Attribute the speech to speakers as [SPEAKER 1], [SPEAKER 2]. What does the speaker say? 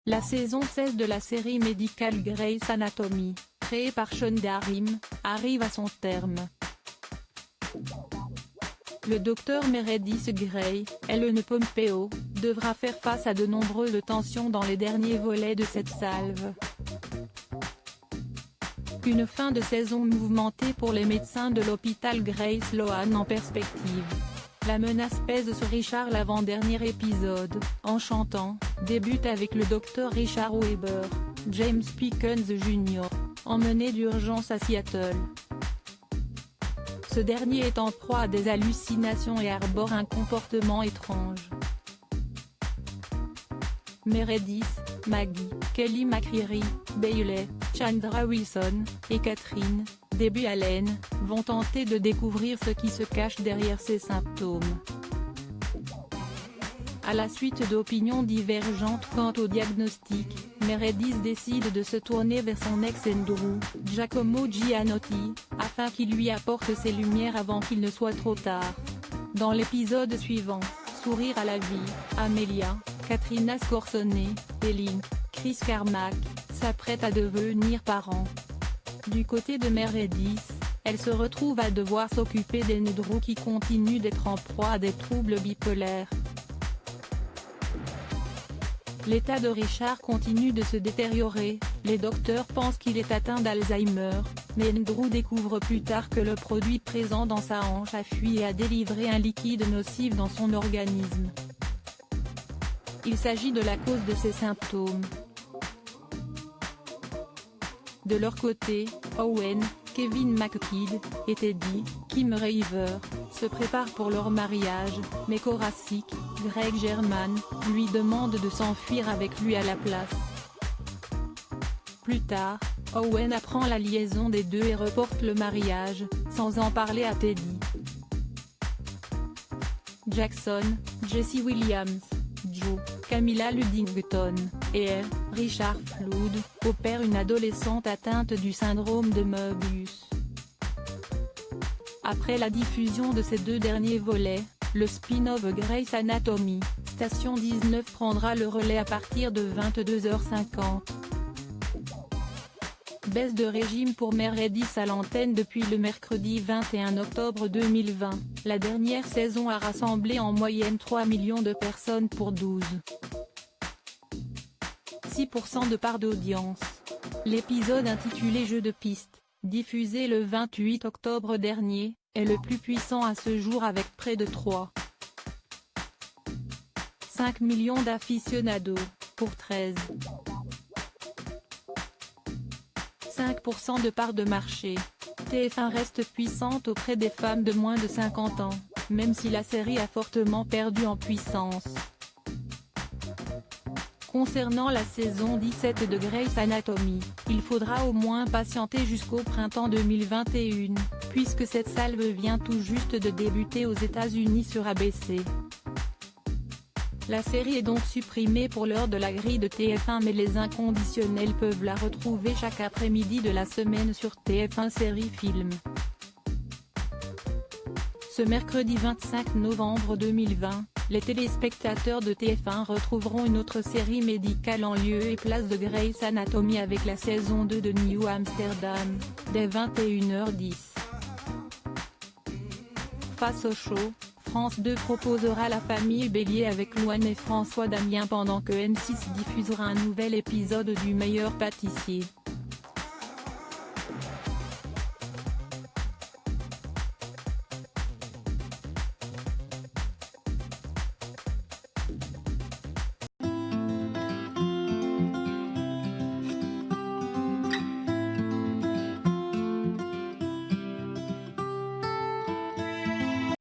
[SPEAKER 1] La saison 16 de la série médicale Grey's Anatomy, créée par Shonda Rhimes, arrive à son terme. Le docteur Meredith Grey, Ellen Pompeo, devra faire face à de nombreuses tensions dans les derniers volets de cette salve. Une fin de saison mouvementée pour les médecins de l'hôpital Grey Sloan en perspective. La menace pèse sur Richard. L'avant-dernier épisode, Enchantant, débute avec le docteur Richard Weber, James Pickens Jr., emmené d'urgence à Seattle. Ce dernier est en proie à des hallucinations et arbore un comportement étrange. Meredith, Maggie, Kelly McCreary, Bailey, Chandra Wilson, et Catherine, Debbie Allen, vont tenter de découvrir ce qui se cache derrière ces symptômes. À la suite d'opinions divergentes quant au diagnostic, Meredith décide de se tourner vers son ex Andrew, Giacomo Gianotti, afin qu'il lui apporte ses lumières avant qu'il ne soit trop tard. Dans l'épisode suivant, Sourire à la vie, Amelia, Katrina Scorsone, et Link, Chris Carmack, s'apprêtent à devenir parents. Du côté de Meredith, elle se retrouve à devoir s'occuper d'Andrew qui continue d'être en proie à des troubles bipolaires. L'état de Richard continue de se détériorer, les docteurs pensent qu'il est atteint d'Alzheimer, mais Andrew découvre plus tard que le produit présent dans sa hanche a fui et a délivré un liquide nocif dans son organisme. Il s'agit de la cause de ces symptômes. De leur côté, Owen, Kevin McKidd, et Teddy, Kim Raver, se préparent pour leur mariage, mais Koracik, Greg German, lui demande de s'enfuir avec lui à la place. Plus tard, Owen apprend la liaison des deux et reporte le mariage, sans en parler à Teddy. Jackson, Jesse Williams, Joe, Camilla Luddington, et Richard Flood, opère une adolescente atteinte du syndrome de Möbius. Après la diffusion de ces deux derniers volets, le spin-off Grey's Anatomy, Station 19 prendra le relais à partir de 22h50. Baisse de régime pour Meredith à l'antenne depuis le mercredi 21 octobre 2020, la dernière saison a rassemblé en moyenne 3 millions de personnes pour 12,6% de part d'audience. L'épisode intitulé Jeu de piste, diffusé le 28 octobre dernier, est le plus puissant à ce jour avec près de 3,5 millions d'aficionados, pour 13,5% de part de marché. TF1 reste puissante auprès des femmes de moins de 50 ans, même si la série a fortement perdu en puissance. Concernant la saison 17 de Grey's Anatomy, il faudra au moins patienter jusqu'au printemps 2021, puisque cette salve vient tout juste de débuter aux États-Unis sur ABC. La série est donc supprimée pour l'heure de la grille de TF1 mais les inconditionnels peuvent la retrouver chaque après-midi de la semaine sur TF1 Série Film. Ce mercredi 25 novembre 2020, les téléspectateurs de TF1 retrouveront une autre série médicale en lieu et place de Grey's Anatomy avec la saison 2 de New Amsterdam, dès 21h10. Face au show, France 2 proposera La famille Bélier avec Louane et François Damien pendant que M6 diffusera un nouvel épisode du Meilleur pâtissier.